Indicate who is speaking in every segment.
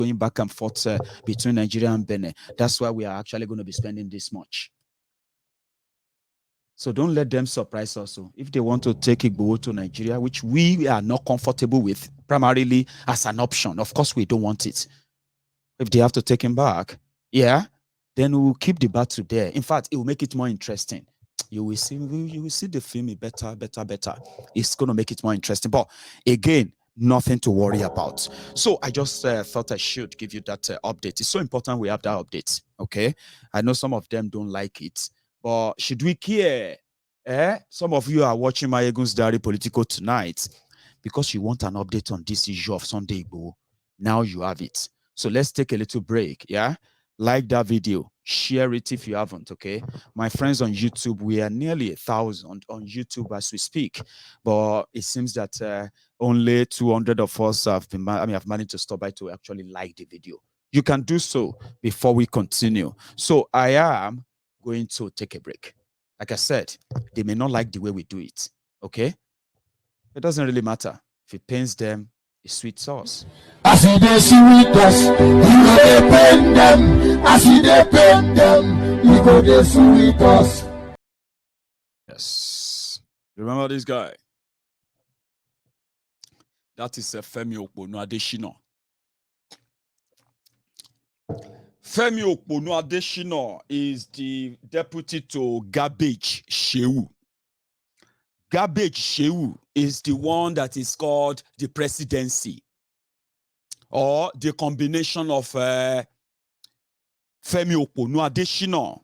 Speaker 1: going back and forth between Nigeria and Benin. That's why we are actually going to be spending this much. So don't let them surprise us. If they want to take Igbo to Nigeria, which we are not comfortable with, primarily as an option, of course we don't want it. If they have to take him back, yeah, then we'll keep the battle there. In fact, it will make it more interesting. You will see the film better. It's going to make it more interesting. But again, nothing to worry about. So I just thought I should give you that update. It's so important we have that update. Okay, I know some of them don't like it. But should we care? Some of you are watching my Egun's Diary Political tonight because you want an update on this issue of Sunday Igboho. Now you have it. So let's take a little break. Yeah, like that video, share it if you haven't. Okay, my friends on YouTube, we are nearly 1,000 on YouTube as we speak, but it seems that only 200 of us have managed to stop by to actually like the video. You can do so before we continue. So I am going to take a break. Like I said, they may not like the way we do it. Okay? It doesn't really matter. If it pains them, it's sweet sauce.
Speaker 2: As they sweet us, you go they pain them. As they pain them, you go they sweet us.
Speaker 1: Yes. Remember this guy? That is Femi Adesina. Femi Adesina is the deputy to Garbage Shehu. Garbage Shehu is the one that is called the presidency, or the combination of Femi Adesina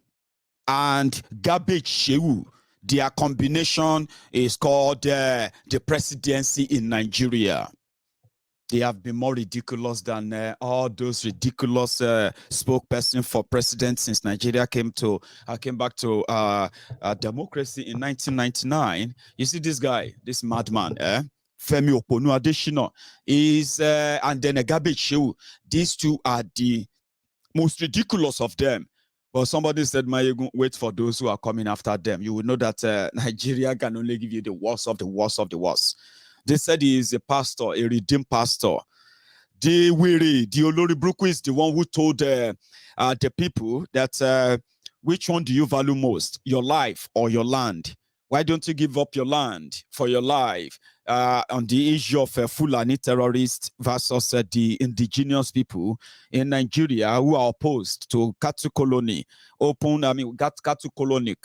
Speaker 1: and Garbage Shehu. Their combination is called the presidency in Nigeria. They have been more ridiculous than all those ridiculous spokesperson for president since Nigeria came back to democracy in 1999. You see this guy, this madman, Femi Adesina is, and then a Garbage Shehu. These two are the most ridiculous of them. But somebody said, wait for those who are coming after them. You will know that Nigeria can only give you the worst of the worst of the worst. They said he is a pastor, a redeemed pastor. The Olori Bruku is the one who told the people that which one do you value most, your life or your land? Why don't you give up your land for your life? On the issue of Fulani terrorists versus the indigenous people in Nigeria who are opposed to cattle colony, cattle colony,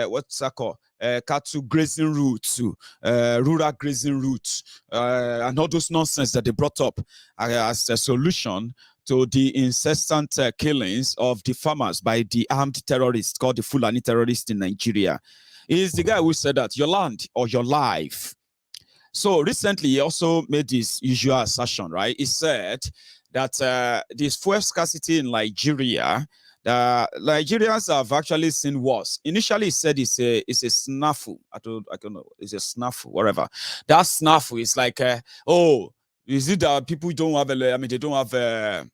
Speaker 1: what's that called? Cattle grazing routes, rural grazing routes, and all those nonsense that they brought up as a solution to the incessant killings of the farmers by the armed terrorists called the Fulani terrorists in Nigeria. He is the guy who said that your land or your life. So recently, he also made this usual assertion, right? He said that this fuel scarcity in Nigeria, Nigerians have actually seen worse. Initially, he said it's a snafu. I don't know. It's a snafu, whatever. That snafu is like, is it that people don't have, they don't have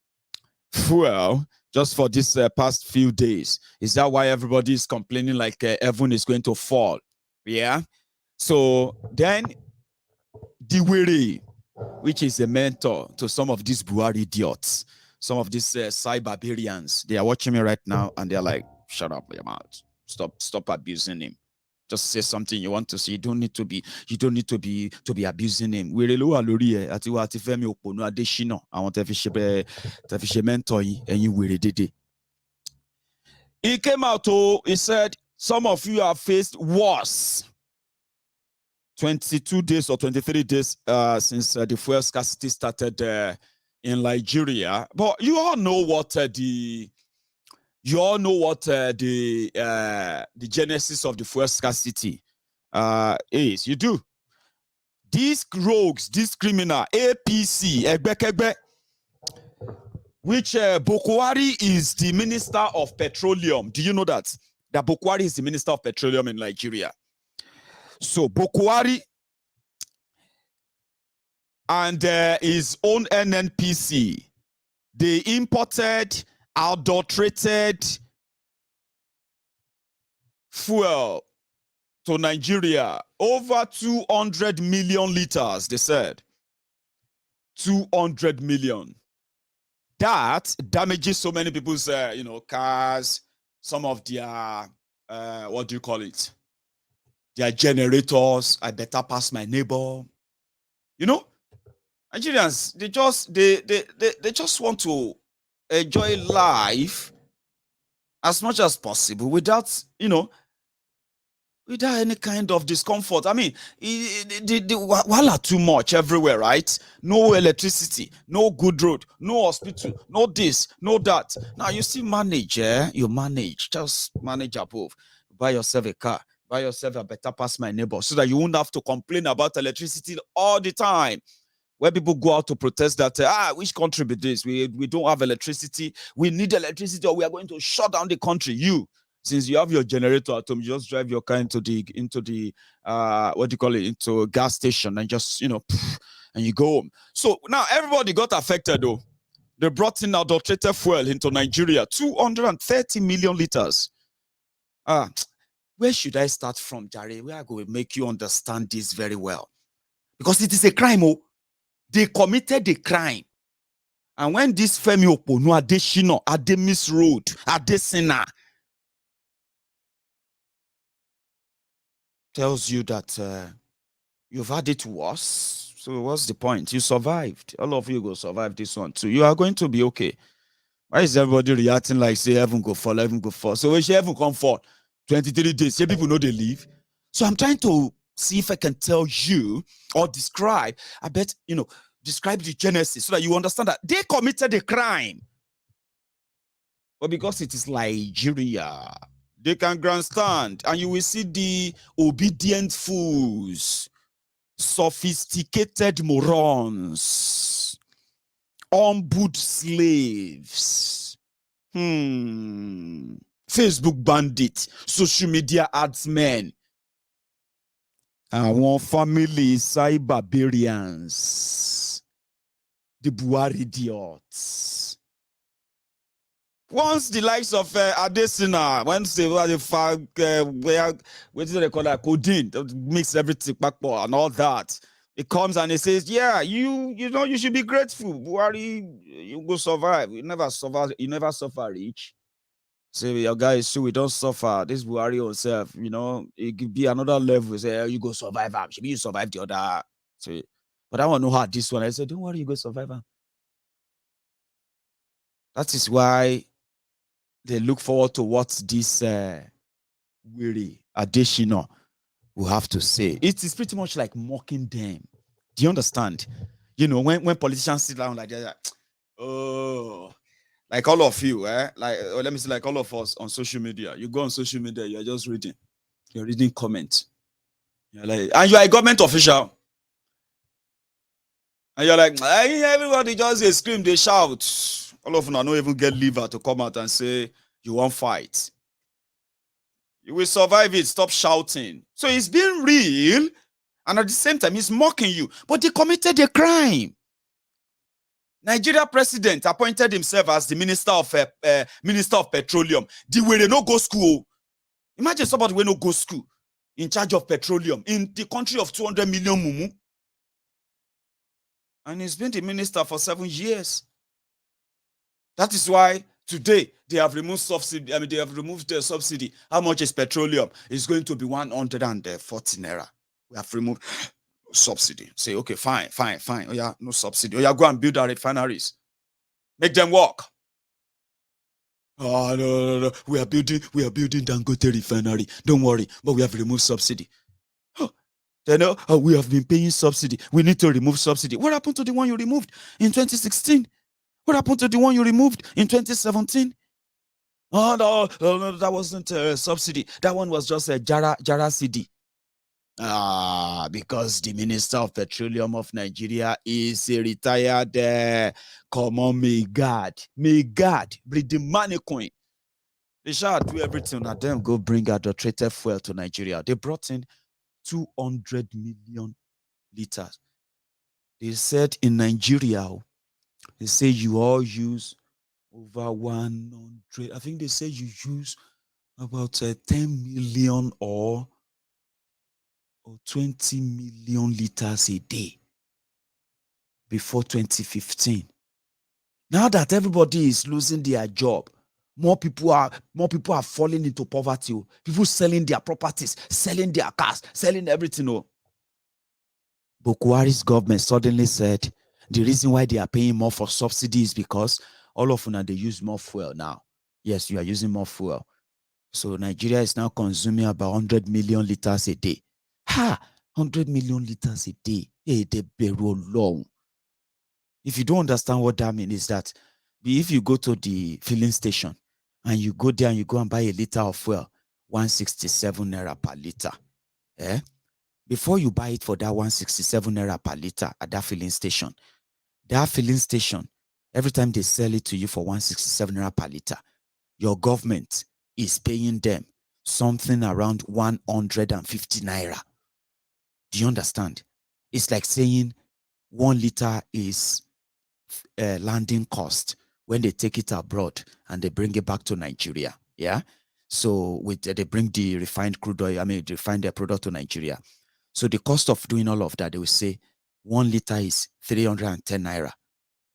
Speaker 1: fuel just for this past few days? Is that why everybody is complaining like heaven is going to fall? Yeah. So then Diwere, which is a mentor to some of these Buhari idiots, some of these cyberbarians, they are watching me right now and they're like, shut up your mouth. Stop abusing him. Just say something you want to say. You don't need to be abusing him. We really are ati wa ati Femi Adesina. I want to fish mentor and you will did. He came out he said, some of you have faced worse. 22 days or 23 days since the fuel scarcity started in Nigeria. But you all know what the genesis of the fuel scarcity is. You do. These rogues, this criminal, APC, Egbekegbe, which Bokwari is the Minister of Petroleum. Do you know that? That Bokwari is the Minister of Petroleum in Nigeria. So Bokwari and his own NNPC, they imported adulterated fuel to Nigeria. Over 200 million liters, they said. 200 million. that damages so many people's, cars, some of their, what do you call it? Their generators. I better pass my neighbor. Nigerians, they just want to enjoy life as much as possible without, without any kind of discomfort. I mean, the wahala too much everywhere, right? No electricity, no good road, no hospital, no this, no that. Now you still manage, You manage, just manage above. Buy yourself a car, buy yourself a better pass my neighbor, so that you won't have to complain about electricity all the time. Where people go out to protest that, which country be this? We don't have electricity. We need electricity, or we are going to shut down the country. Since you have your generator at home, you just drive your car into the what do you call it, into a gas station, and just and you go home. So now everybody got affected though. They brought in adulterated fuel into Nigeria, 230 million liters. Where should I start from, Jare? Where I go will make you understand this very well, because it is a crime. They committed a crime. And when this Femi Oponu, Adesina, Ademis Road, Adesina tells you that you've had it worse, so what's the point? You survived. All of you go survive this one too. You are going to be okay. Why is everybody reacting like, say, heaven go fall, heaven go fall? So when heaven come fall, 23 days, say people know they leave. So I'm trying to see if I can tell you or describe, describe the genesis so that you understand that they committed a crime. But because it is Nigeria, they can grandstand, and you will see the obedient fools, sophisticated morons, humbled slaves, Facebook bandits, social media adsmen, our family cyberbarians, the Buhari idiots. Once the likes of Adesina, once they where they call that codeine, mix everything back and all that, it comes and it says, yeah, you should be grateful. Buhari, you go survive. You never suffer rich. Say, your guys, so we don't suffer. This Buhari yourself, it could be another level. Say, you go survive. Should you survive the other? Say, but I want to know how this one. I said, don't worry, you go survive. That is why they look forward to what this weary Adesina will have to say. It is pretty much like mocking them. Do you understand? When politicians sit down like that, like all of you, let me say, like all of us on social media. You go on social media, you're just reading. You're reading comments. You're like, and you're a government official. And you're like, everybody just they scream, they shout. All of them don't even get liver to come out and say, you won't fight. You will survive it. Stop shouting. So he's being real, and at the same time, he's mocking you. But they committed a crime. Nigeria president appointed himself as the minister of petroleum. The way they no go school. Imagine somebody will no go school in charge of petroleum in the country of 200 million mumu. And he's been the minister for 7 years. That is why today they have removed subsidy. They have removed the subsidy. How much is petroleum? It's going to be 140 naira. We have removed subsidy. Say, okay, fine. Oh yeah, no subsidy. Oh yeah, go and build our refineries. Make them work. Oh no. We are building Dangote refinery. Don't worry, but we have removed subsidy. Then we have been paying subsidy. We need to remove subsidy. What happened to the one you removed in 2016? What happened to the one you removed in 2017? Oh no, that wasn't a subsidy. That one was just a Jara CD. Because the Minister of Petroleum of Nigeria is a retired come on, may God bring the money coin. They shall do everything and then go bring adulterated fuel to Nigeria. They brought in 200 million liters. They said in Nigeria, they say you all use over 100. I think they say you use about 10 million or 20 million liters a day before 2015. Now that everybody is losing their job, more people are falling into poverty. People selling their properties, selling their cars, selling everything. Buhari's government suddenly said the reason why they are paying more for subsidy is because all of them, they use more fuel now. Yes, you are using more fuel. So Nigeria is now consuming about 100 million liters a day. 100 million liters a day. Hey, they beru long. If you don't understand what that means, is that if you go to the filling station and you go there and you go and buy a liter of fuel, 167 naira per liter. Before you buy it for that 167 naira per liter at that filling station, every time they sell it to you for 167 naira per liter, your government is paying them something around 150 naira. Do you understand? It's like saying 1 liter is landing cost when they take it abroad and they bring it back to Nigeria. Yeah. So they bring the refined crude oil, they refine their product to Nigeria. So the cost of doing all of that, they will say 1 liter is 310 naira.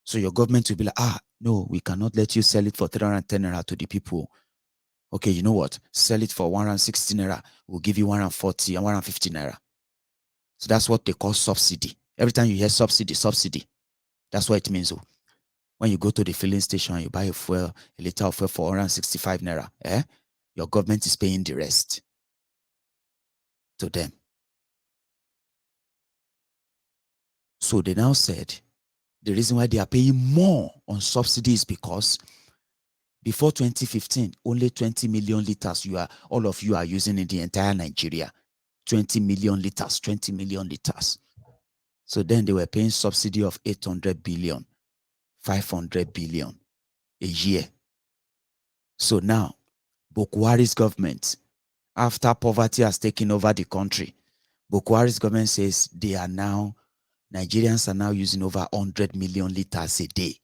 Speaker 1: So your government will be like, no, we cannot let you sell it for 310 naira to the people. Okay, you know what? Sell it for 160 naira. We'll give you 140 and 150 naira. So that's what they call subsidy. Every time you hear subsidy, that's what it means. When you go to the filling station and you buy a liter of fuel for 165 naira, your government is paying the rest to them. So they now said the reason why they are paying more on subsidy is because before 2015, only 20 million liters all of you are using in the entire Nigeria. 20 million liters. So then they were paying subsidy of 800 billion, 500 billion a year. So now, Buhari's government, after poverty has taken over the country, Buhari's government says Nigerians are now using over 100 million liters a day.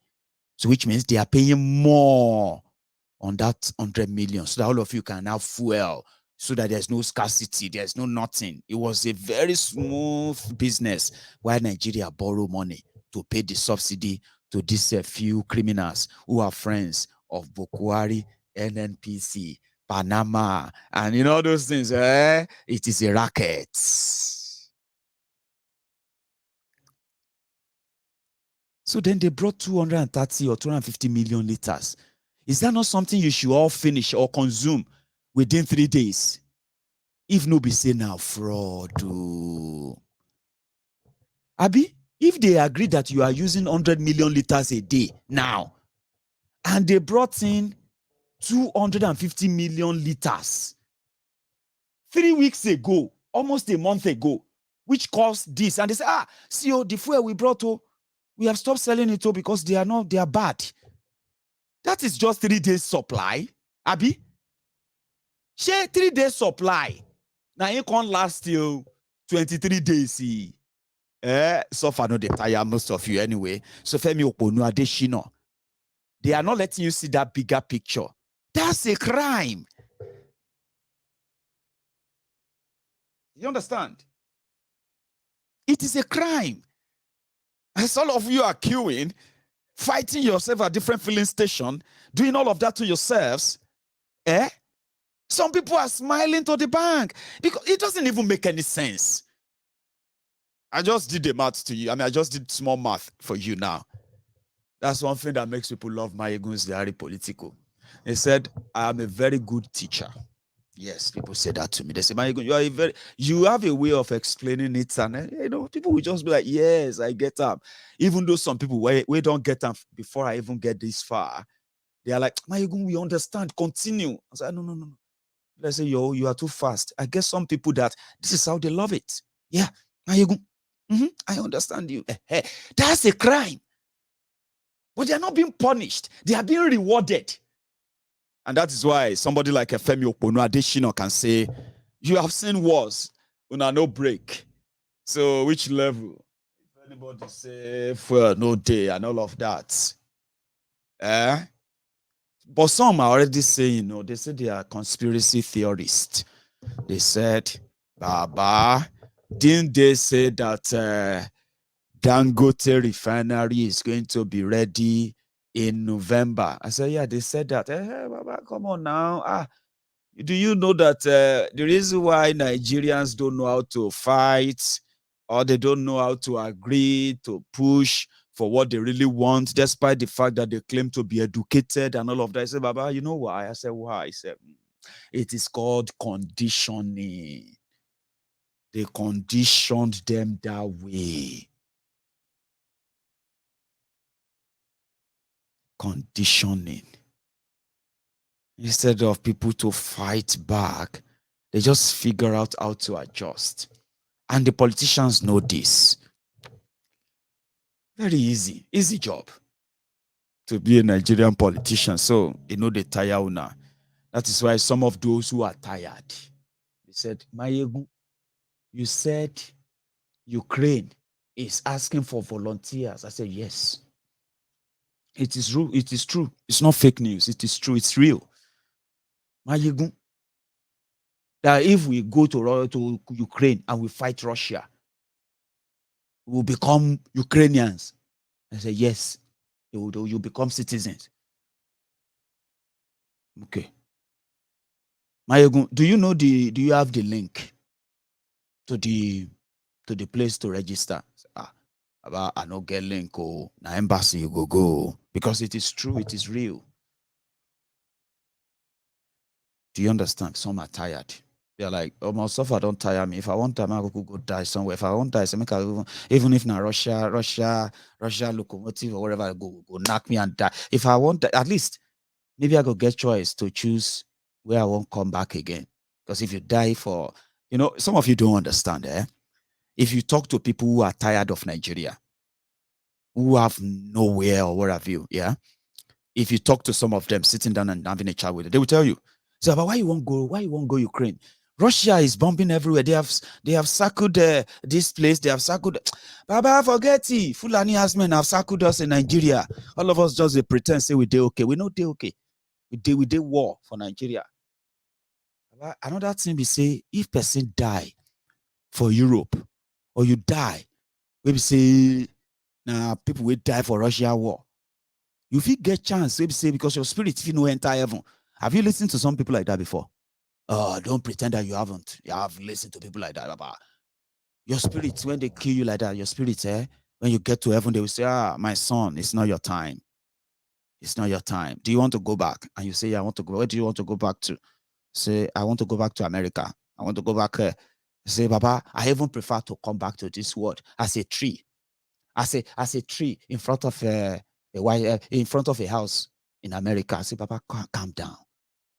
Speaker 1: So which means they are paying more on that 100 million so that all of you can now fuel, so that there's no scarcity, there's no nothing. It was a very smooth business while Nigeria borrow money to pay the subsidy to these few criminals who are friends of Buhari, NNPC, Panama, and all those things. It is a racket. So then they brought 230 or 250 million liters. Is that not something you should all finish or consume within 3 days? If no be say now fraud. Abi, if they agree that you are using 100 million liters a day now, and they brought in 250 million liters 3 weeks ago, almost a month ago, which caused this, and they say, see, the fuel we brought, we have stopped selling it because they are bad. That is just 3 days supply. Abi, share 3 days supply. Now you can't last till 23 days. So far, no, they tire most of you anyway. So Femi Oponu Adesina, they are not letting you see that bigger picture. That's a crime. You understand? It is a crime. As all of you are queuing, fighting yourself at different filling station, doing all of that to yourselves, some people are smiling to the bank because it doesn't even make any sense. I just did the math to you. I just did small math for you now. That's one thing that makes people love Mayegun's Diary Political. They said, I am a very good teacher. Yes, people say that to me. They say, Mayegun, you have a way of explaining it, and people will just be like, yes, I get them. Even though some people we don't get them before I even get this far, they are like, Mayegun, we understand. Continue. I said, no. Let's say, you are too fast. I guess some people that this is how they love it. Yeah, Mayegun, I understand you. That's a crime. But they are not being punished. They are being rewarded. And that is why somebody like Femi Adesina can say, you have seen wars, una no break. So which level? If anybody say, well, no day and all of that. But some are already saying, they say they are conspiracy theorists. They said, Baba, didn't they say that Dangote refinery is going to be ready in November. I said, yeah, they said that. Baba, come on now. Do you know that the reason why Nigerians don't know how to fight or they don't know how to agree to push for what they really want, despite the fact that they claim to be educated and all of that? I said, Baba, you know why? I said, why? I said, it is called conditioning. They conditioned them that way. Conditioning. Instead of people to fight back, they just figure out how to adjust. And the politicians know this. Very easy job to be a Nigerian politician. So, they tire una. That is why some of those who are tired, they said, Mayegu, you said Ukraine is asking for volunteers. I said, yes. It is true. It is true. It's not fake news. It is true. It's real. Mayegu, that if we go to Ukraine and we fight Russia, we will become Ukrainians. I said, yes, you become citizens. Okay. Mayegun, do you have the link to the place to register? I no get link na embassy you go because it is true, it is real. Do you understand? Some are tired. They're like, oh, my suffer don't tire me. If I want time, I go die somewhere. If I want die, even if na Russia locomotive or whatever, go knock me and die. If I want, at least maybe I go get choice to choose where I won't come back again. Because if you die for, some of you don't understand, if you talk to people who are tired of Nigeria, who have nowhere or what have you, yeah, if you talk to some of them sitting down and having a chat with them, they will tell you, so, but why you won't go Ukraine? Russia is bombing everywhere. They have circled this place. They have circled. Baba, forget it. Fulani Asmen have circled us in Nigeria. All of us just pretend say we did okay. We know they okay. We did war for Nigeria. Another thing we say, if person die for Europe or you die, we say now people will die for Russia war. You feel get chance, we say because your spirit if you know enter heaven. Have you listened to some people like that before? Don't pretend that you haven't. You have listened to people like that. Your spirit, when they kill you like that, your spirit, when you get to heaven, they will say, my son, it's not your time. It's not your time. Do you want to go back? And you say, I want to go. Where do you want to go back to? Say, I want to go back to America. I want to go back. Say, Baba, I even prefer to come back to this world as a tree. As a tree in front of in front of a house in America. I say, Baba, calm down.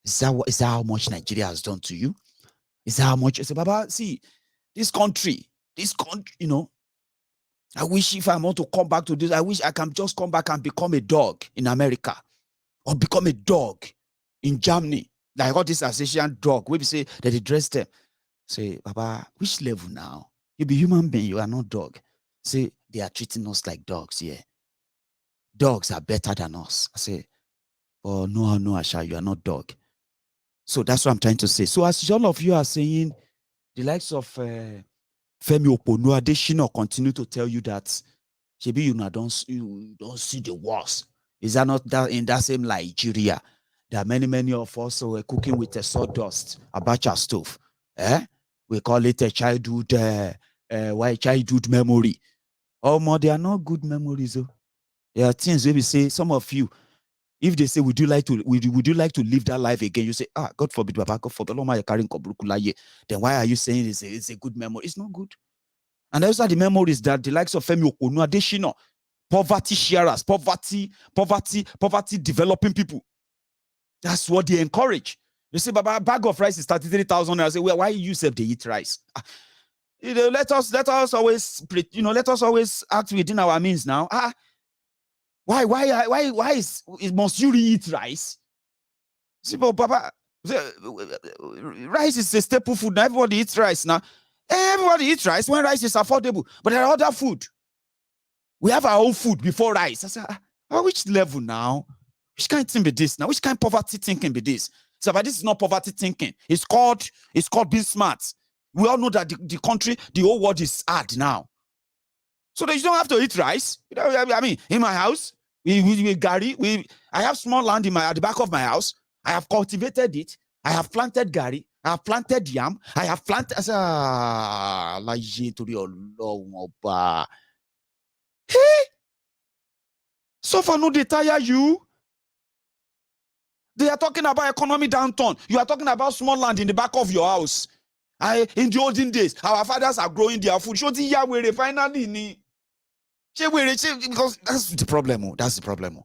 Speaker 1: Is that how much Nigeria has done to you? Is that how much? I say, Baba, see, this country, I wish if I want to come back to this, I wish I can just come back and become a dog in America or become a dog in Germany. Like all this Alsatian dog, where we say that they dress them. Say, Baba, which level now? You be human being, you are not dog. Say, they are treating us like dogs, yeah. Dogs are better than us. I say, oh, no, Asha, you are not dog. So that's what I'm trying to say. So as all of you are saying, the likes of Femi Oponu Adesina continue to tell you that maybe you don't see the worst. Is that not that in that same Nigeria? There are many of us who are cooking with a sawdust, abacha stove. We call it a childhood memory. Oh, more they are not good memories. Oh. There are things where we say, some of you, if they say, would you like to live that life again? You say, God forbid, Baba, God forbid. Then why are you saying it's a good memory? It's not good. And those are the memories that the likes of Femi Oponu Adesina, poverty sharers, poverty developing people. That's what they encourage. You say, Baba, a bag of rice is 33,000. I say, well, why you say they eat rice? Let us always act within our means now. Why must you eat rice? See, but Papa, rice is a staple food. Now everybody eats rice now. Everybody eats rice when rice is affordable. But there are other food. We have our own food before rice. I said, which level now? Which kind of thing be this now? Which kind of poverty thinking be this? So, but this is not poverty thinking. It's called being smart. We all know that the country, the whole world is hard now. So that you don't have to eat rice. I mean, in my house, Gary, I have small land at the back of my house. I have cultivated it. I have planted Gary. I have planted yam. I have planted. Hey, so far no they tire you. They are talking about economy downturn. You are talking about small land in the back of your house. In the olden days, our fathers are growing their food. Finally, because that's the problem. That's the problem.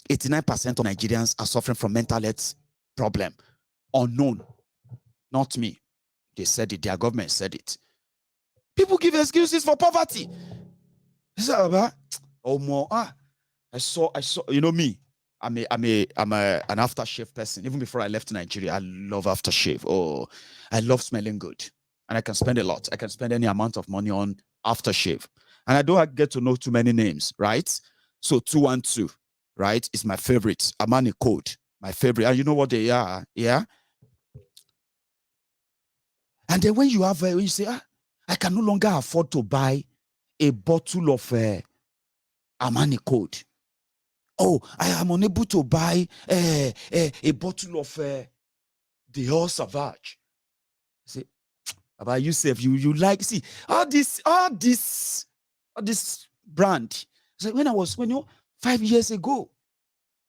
Speaker 1: 89% of Nigerians are suffering from mental health problem. Unknown. Not me. They said it. Their government said it. People give excuses for poverty. I saw. You know me. I'm an aftershave person. Even before I left Nigeria, I love aftershave. Oh, I love smelling good. And I can spend a lot. I can spend any amount of money on aftershave. And I don't get to know too many names, right? So 212, right, is my favorite. Amani Code, my favorite. And you know what they are, yeah? And then when you have, when you say, I can no longer afford to buy a bottle of Amani Code. Oh, I am unable to buy a bottle of the All Savage. See, about yourself, you like, see, all this brand. So when 5 years ago,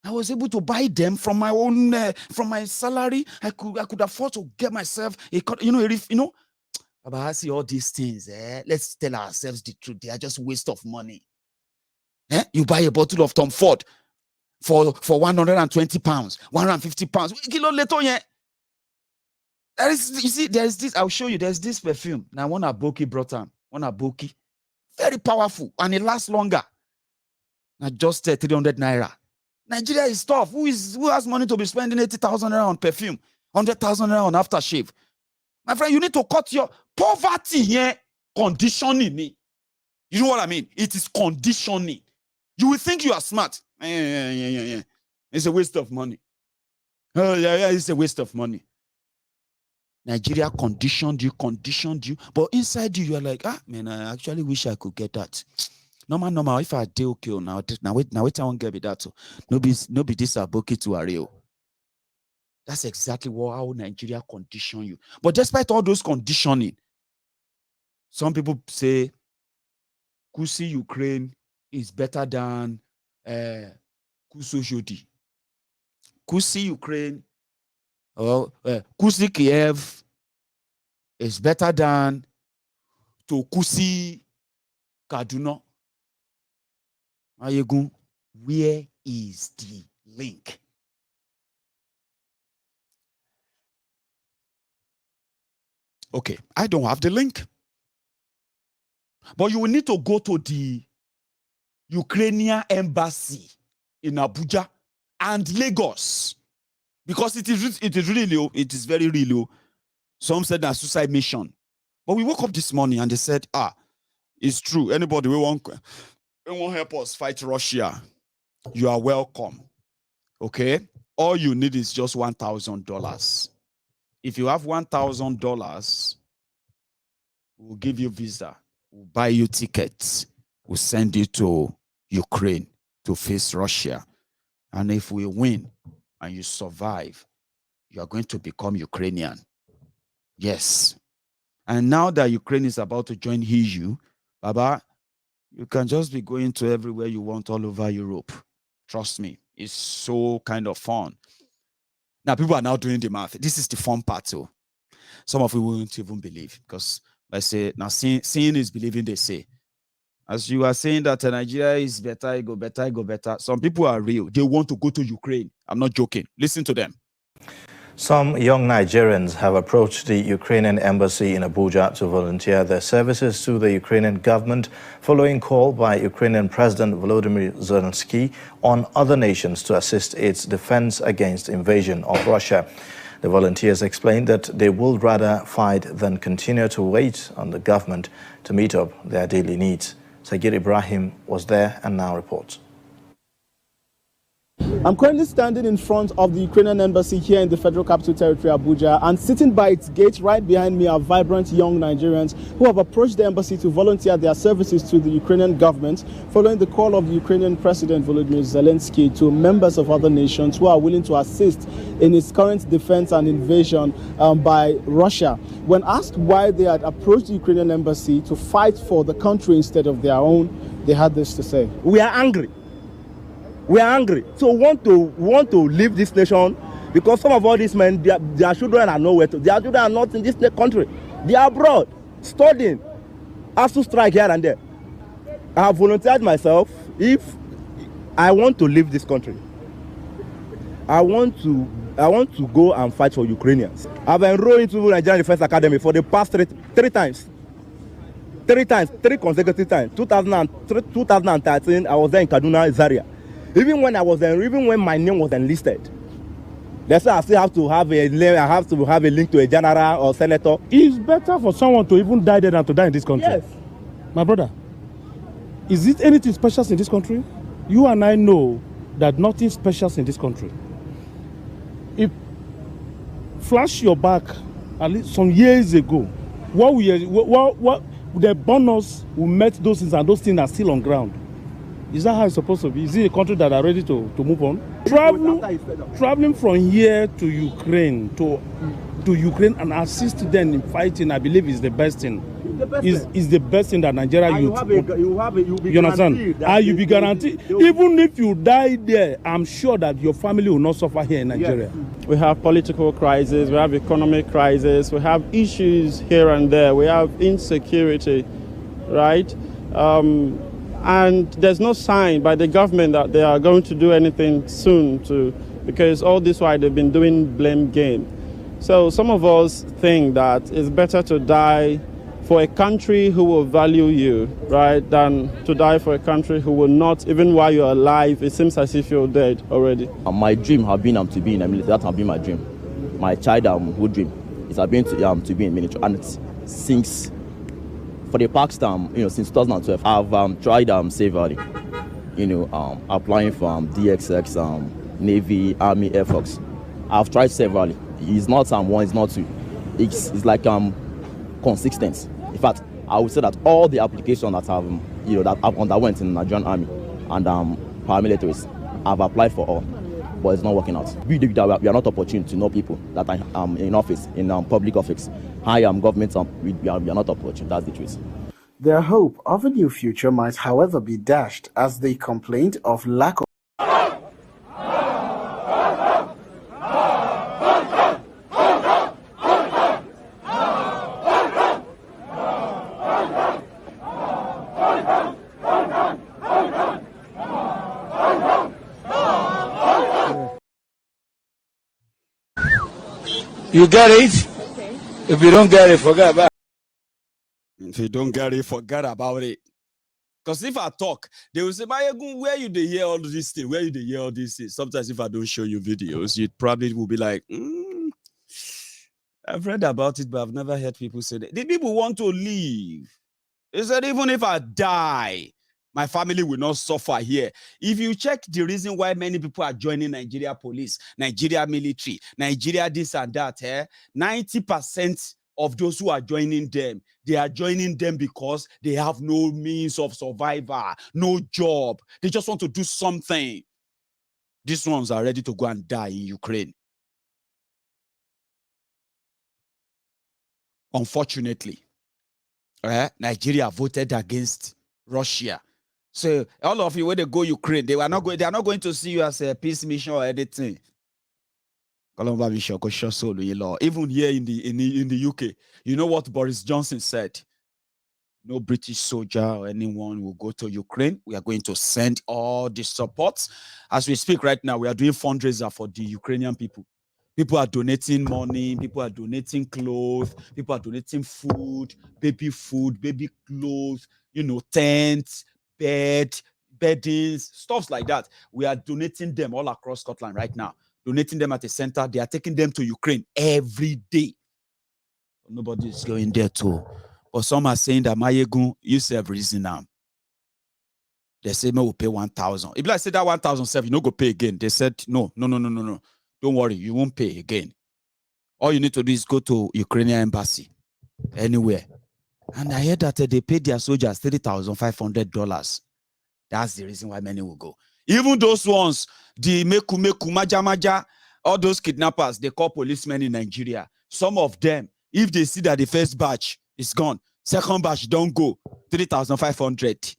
Speaker 1: I was able to buy them from my own, from my salary. I could afford to get myself But I see all these things. Let's tell ourselves the truth. They are just waste of money. You buy a bottle of Tom Ford for 120 pounds, 150 pounds. Kilo later, yeah. You see, there's this. I'll show you. There's this perfume. Now, one Aboki brought them. One Aboki, very powerful, and it lasts longer. Now, just 300 naira. Nigeria is tough. Who has money to be spending 80,000 naira on perfume, 100,000 naira on aftershave? My friend, you need to cut your poverty here. Conditioning me. You know what I mean? It is conditioning. You will think you are smart. Yeah. It's a waste of money. Oh, yeah, it's a waste of money. Nigeria conditioned you. But inside you, are like, man, I actually wish I could get that. Normal. If I do okay, now wait, I won't get me that. So nobody this aboki to a real. That's exactly how Nigeria condition you. But despite all those conditioning, some people say Kusi Ukraine is better than Kuso Jodi. Kusi Ukraine or Kusi Kiev is better than to Kusi Kaduna. Ayegun, where is the link? Okay, I don't have the link. But you will need to go to the Ukrainian embassy in Abuja and Lagos, because it is really low. It is very real. Some said that suicide mission. But we woke up this morning and they said, it's true. Anybody who won't help us fight Russia, you are welcome. Okay? All you need is just $1,000. If you have $1,000, we'll give you visa. We'll buy you tickets. We'll send you to Ukraine to face Russia. And if we win and you survive, you are going to become Ukrainian. Yes. And now that Ukraine is about to join EU, Baba, you can just be going to everywhere you want all over Europe. Trust me. It's so kind of fun. Now, people are now doing the math. This is the fun part, too. Some of you won't even believe, because I say, now seeing is believing, they say. As you are saying that Nigeria is better, I go better. Some people are real. They want to go to Ukraine. I'm not joking. Listen to them.
Speaker 3: Some young Nigerians have approached the Ukrainian embassy in Abuja to volunteer their services to the Ukrainian government following call by Ukrainian President Volodymyr Zelensky on other nations to assist its defense against invasion of Russia. The volunteers explained that they will rather fight than continue to wait on the government to meet up their daily needs. Sagir Ibrahim was there and now reports.
Speaker 4: I'm currently standing in front of the Ukrainian embassy here in the Federal Capital Territory, Abuja, and sitting by its gate right behind me are vibrant young Nigerians who have approached the embassy to volunteer their services to the Ukrainian government following the call of the Ukrainian President Volodymyr Zelensky to members of other nations who are willing to assist in its current defense and invasion by Russia. When asked why they had approached the Ukrainian embassy to fight for the country instead of their own, they had this to say.
Speaker 5: We are angry. We are angry. So we want to leave this nation because some of all these men, their children are nowhere to. Their children are not in this country. They are abroad, studying, have to strike here and there. I have volunteered myself. If I want to leave this country, I want to go and fight for Ukrainians. I've enrolled into Nigerian Defense Academy for the past three times. Three consecutive times. 2013, I was there in Kaduna, Zaria. Even when I was there, even when my name was enlisted, that's why I still have to have a link to a general or senator.
Speaker 6: It's better for someone to even die there than to die in this country.
Speaker 5: Yes.
Speaker 6: My brother, is it anything special in this country? You and I know that nothing special in this country. If flash your back at least some years ago, what the bonus we met those things and those things are still on ground. Is that how it's supposed to be? Is it a country that are ready to move on? Traveling from here to Ukraine and assist them in fighting, I believe is the best thing. Is the best thing that Nigeria youth. You understand? And you be guaranteed. Even if you die there, I'm sure that your family will not suffer here in Nigeria.
Speaker 7: Yes. We have political crisis, we have economic crisis, we have issues here and there, we have insecurity, right? And there's no sign by the government that they are going to do anything soon because all this while they've been doing blame game. So some of us think that it's better to die for a country who will value you, right, than to die for a country who will not, even while you're alive, it seems as if you're dead already.
Speaker 8: My dream has been to be in the military. That has been my dream. My childhood dream is been to be in military. And since for the past since 2012, I've tried severally, applying for DXX, Navy, Army, Air Force. I've tried severally. It's not one, it's not two. It's like consistent. In fact, I would say that all the applications that I've underwent in the Nigerian Army and paramilitaries, I've applied for all, but it's not working out. We are not opportune to know people that are in office, in public office. Government, we are not opportune. That's the truth.
Speaker 4: Their hope of a new future might, however, be dashed as they complained of lack of.
Speaker 2: You get it? Okay. If you don't get it, forget about it.
Speaker 1: If you don't get it, forget about it. Because if I talk, they will say, Mayegun, where you dey hear all these things? Where you dey hear all these things? Sometimes if I don't show you videos, you probably will be like, I've read about it, but I've never heard people say that. The people want to leave. They said, even if I die, my family will not suffer here. If you check the reason why many people are joining Nigeria police, Nigeria military, Nigeria this and that, 90% of those who are joining them, they are joining them because they have no means of survival, no job. They just want to do something. These ones are ready to go and die in Ukraine. Unfortunately, Nigeria voted against Russia. So all of you, when they go Ukraine, they are not going to see you as a peace mission or anything. Even here in the UK, you know what Boris Johnson said? No British soldier or anyone will go to Ukraine. We are going to send all the support. As we speak right now, we are doing fundraiser for the Ukrainian people. People are donating money. People are donating clothes. People are donating food, baby clothes, tents, beddings, stuff like that. We are donating them all across Scotland right now. Donating them at a center. They are taking them to Ukraine every day. Nobody is going there too. But some are saying that Mayegun, you serve reason now. They say, "Me will pay 1,000." If I say that 1,007, you no go pay again. They said, no. Don't worry, you won't pay again. All you need to do is go to Ukrainian embassy, anywhere. And I heard that they paid their soldiers $3,500. That's the reason why many will go. Even those ones, the meku, maja, all those kidnappers, they call policemen in Nigeria. Some of them, if they see that the first batch is gone, second batch don't go, 3,500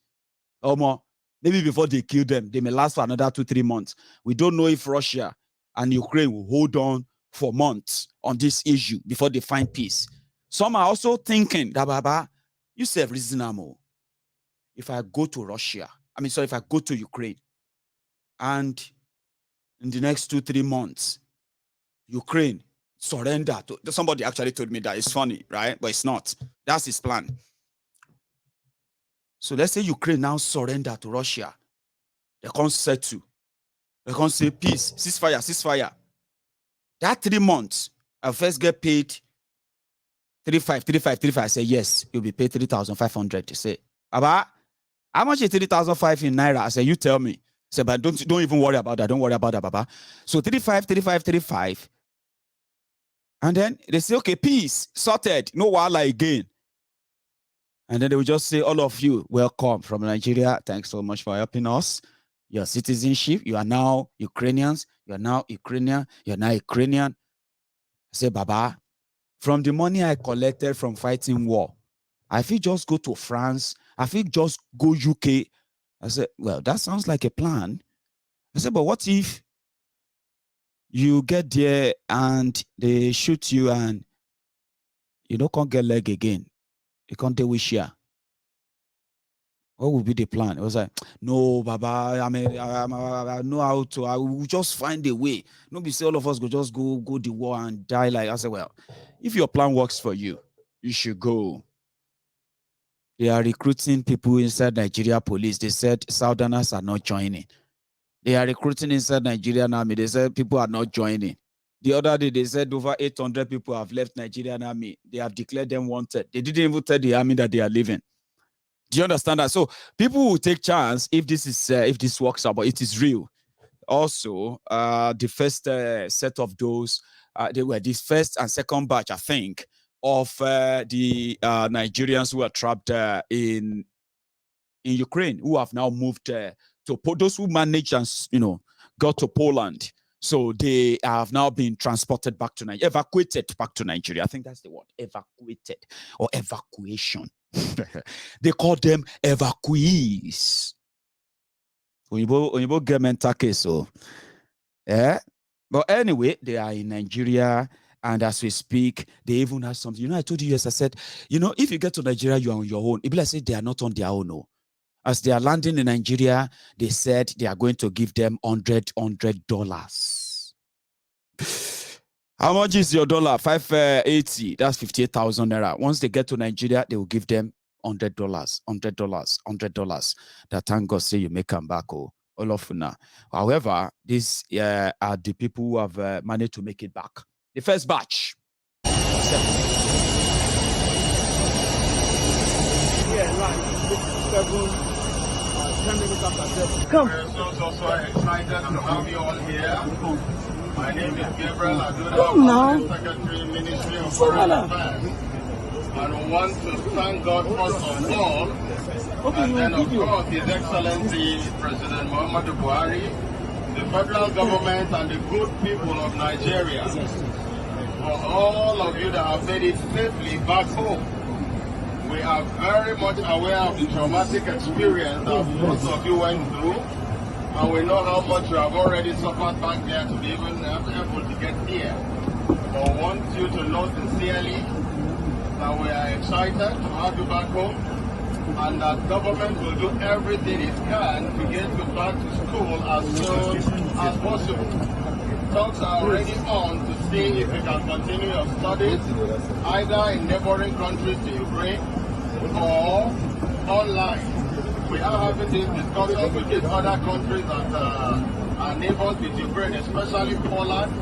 Speaker 1: or more. Maybe before they kill them, they may last for another 2-3 months. We don't know if Russia and Ukraine will hold on for months on this issue before they find peace. Some are also thinking that, Baba, you say reasonable. If I go to if I go to Ukraine, and in the next 2-3 months, Ukraine surrender to somebody actually told me that. It's funny, right? But it's not. That's his plan. So let's say Ukraine now surrender to Russia. They can't settle. They can't say peace, ceasefire. That 3 months, I first get paid 35. I say, yes, you'll be paid 3,500. They say, Baba, how much is 3,500 in Naira? I say, you tell me. I say, but don't even worry about that. Don't worry about that, Baba. So 35. And then they say, okay, peace, sorted, no wala again. And then they will just say, all of you, welcome from Nigeria. Thanks so much for helping us. Your citizenship, you are now Ukrainians. You are now Ukrainian. You are now Ukrainian. I say, Baba, from the money I collected from fighting war, I feel just go to France. I feel just go UK. I said, well, that sounds like a plan. I said, but what if you get there and they shoot you and you can't get leg again? You can't do wish here. What would be the plan? It was like, no, Baba, I know how to. I will just find a way. Nobody say all of us go just go the war and die. Like I said, well, if your plan works for you, you should go. They are recruiting people inside Nigeria police. They said Southerners are not joining. They are recruiting inside Nigerian army. They said people are not joining. The other day, they said over 800 people have left Nigerian army. They have declared them wanted. They didn't even tell the army that they are leaving. Do you understand that? So people will take chance if this works out, but it is real. Also, the first set of those, they were this first and second batch, I think, of the Nigerians who are trapped in Ukraine, who have now moved to those who managed and got to Poland. So they have now been transported back to Nigeria, evacuated back to Nigeria. I think that's the word, evacuated or evacuation. They call them evacuees. Oyibo get mental case, so yeah. But anyway, they are in Nigeria, and as we speak, they even have something. I told you, yes, I said, if you get to Nigeria, you are on your own. If I say they are not on their own, no. As they are landing in Nigeria, they said they are going to give them $100. How much is your dollar? 580. That's 58,000 naira. Once they get to Nigeria, they will give them $100. That thank God say you may come back, all of now. However, these are the people who have managed to make it back. The first batch.
Speaker 9: Come. We're so excited to have you all here. My name is Gabriel Adesina, Secretary, Ministry of Foreign Affairs. And we want to thank God first of all, and then of course His Excellency President Muhammadu Buhari, the federal government and the good people of Nigeria, for all of you that have made it safely back home. We are very much aware of the traumatic experience that most of you went through, and we know how much you have already suffered back there to be even able to get here. But we want you to know sincerely that we are excited to have you back home, and that government will do everything it can to get you back to school as soon as possible. Talks are already on to see if you can continue your studies either in neighboring countries to Ukraine or online. We are having these discussions with these other countries that are neighbors with Ukraine, especially Poland,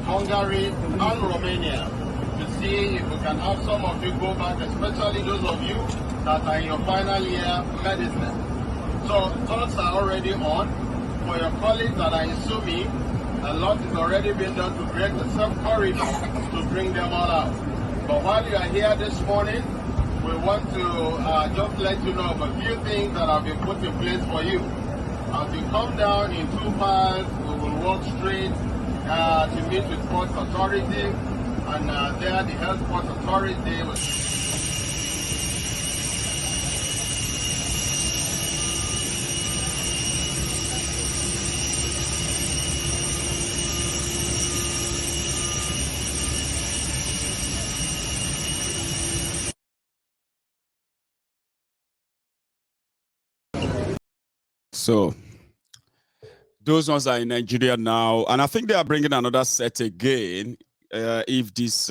Speaker 9: Hungary, and Romania, to see if we can have some of you go back, especially those of you that are in your final year medicine. So thoughts are already on. For your colleagues that are in Sumi, a lot is already been done to create a sub-corridor to bring them all out. But while you are here this morning, we want to just let you know of a few things that have been put in place for you. As you come down in 2 paths, we will walk straight to meet with Sports Authority, and there the Health Sports Authority will...
Speaker 1: So those ones are in Nigeria now, and I think they are bringing another set again. If this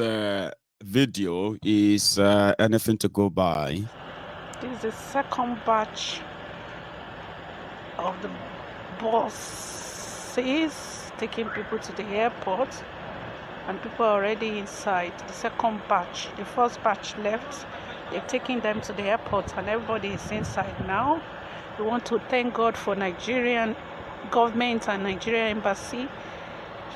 Speaker 1: video is anything to go by.
Speaker 10: This is the second batch of the buses taking people to the airport, and people are already inside. The second batch, the first batch left, they're taking them to the airport, and everybody is inside now. We want to thank God for Nigerian government and Nigerian embassy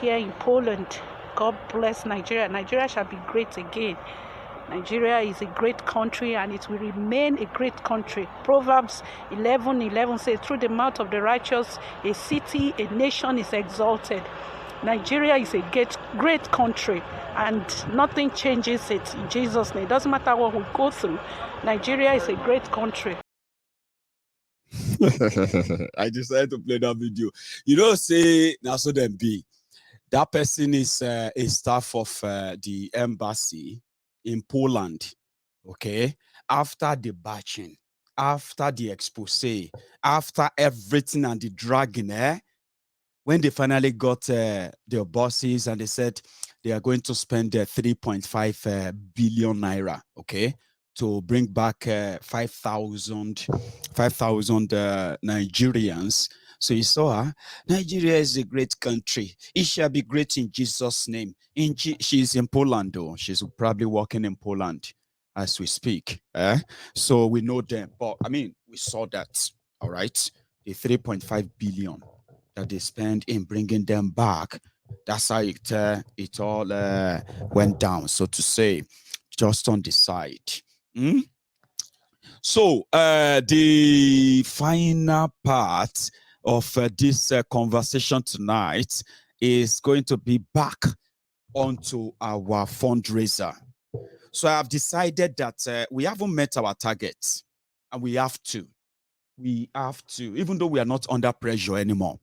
Speaker 10: here in Poland. God bless Nigeria. Nigeria shall be great again. Nigeria is a great country, and it will remain a great country. Proverbs 11:11 says, through the mouth of the righteous, a city, a nation is exalted. Nigeria is a great country, and nothing changes it in Jesus' name. It doesn't matter what we go through. Nigeria is a great country.
Speaker 1: I decided to play that video. You know, say now so then be that person is a staff of the embassy in Poland. Okay, after the batching, after the expose, after everything and the dragging, when they finally got their bosses and they said they are going to spend 3.5 billion naira, okay, to bring back 5,000 Nigerians. So you saw her. Nigeria is a great country. It shall be great in Jesus' name. She's in Poland, though. She's probably working in Poland as we speak. So we know them. But I mean, we saw that. All right. The 3.5 billion that they spend in bringing them back. That's how it all went down, so to say, just on the side. So the final part of this conversation tonight is going to be back onto our fundraiser. So I have decided that we haven't met our targets, and we have to. We have to, even though we are not under pressure anymore,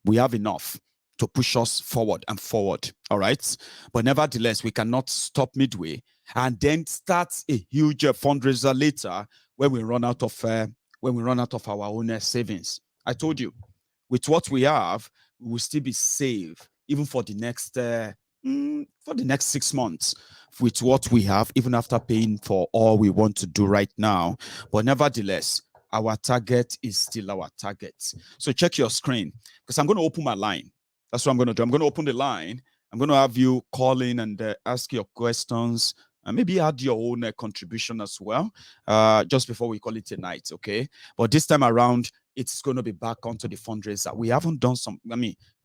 Speaker 1: we have enough to push us forward and forward. All right. But nevertheless, we cannot stop midway and then start a huge fundraiser later when we run out of our own savings. I told you, with what we have, we will still be safe even for the next 6 months with what we have, even after paying for all we want to do right now. But nevertheless, our target is still our target. So check your screen, because I'm going to open my line. That's what I'm going to do. I'm going to open the line. I'm going to have you call in and ask your questions, and maybe add your own contribution as well, just before we call it a night, okay? But this time around, it's going to be back onto the fundraiser. We haven't done some,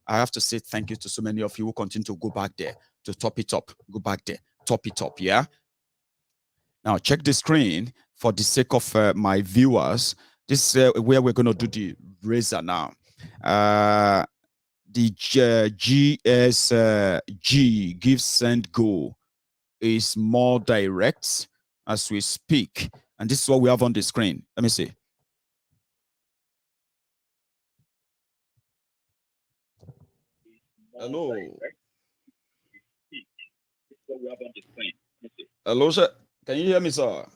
Speaker 1: I have to say thank you to so many of you who continue to go back there to top it up. Go back there, top it up, yeah? Now, check the screen for the sake of my viewers. This is where we're going to do the raiser now. The GSG, Give, Send, Go, is more direct as we speak. And this is what we have on the screen. Let me see. Hello. Hello, sir. Can you hear me, sir?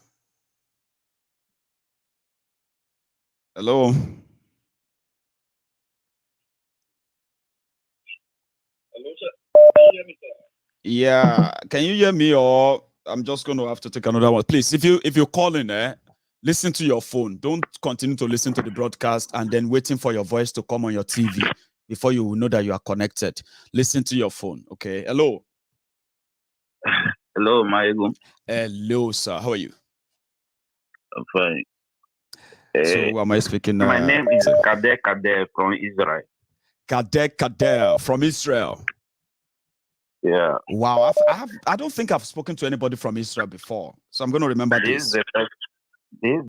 Speaker 1: Hello. Hello, sir. Can you hear me, sir? Yeah. Can you hear me, or I'm just going to have to take another one? Please, if you're calling, listen to your phone. Don't continue to listen to the broadcast and then waiting for your voice to come on your TV before you know that you are connected. Listen to your phone. Okay. Hello.
Speaker 11: Hello, Maego.
Speaker 1: Hello, sir. How are you?
Speaker 11: I'm fine.
Speaker 1: So who am I speaking?
Speaker 11: My name is Kader from Israel.
Speaker 1: Kader from Israel.
Speaker 11: Yeah.
Speaker 1: Wow, I don't think I've spoken to anybody from Israel before, so I'm going to remember this.
Speaker 11: This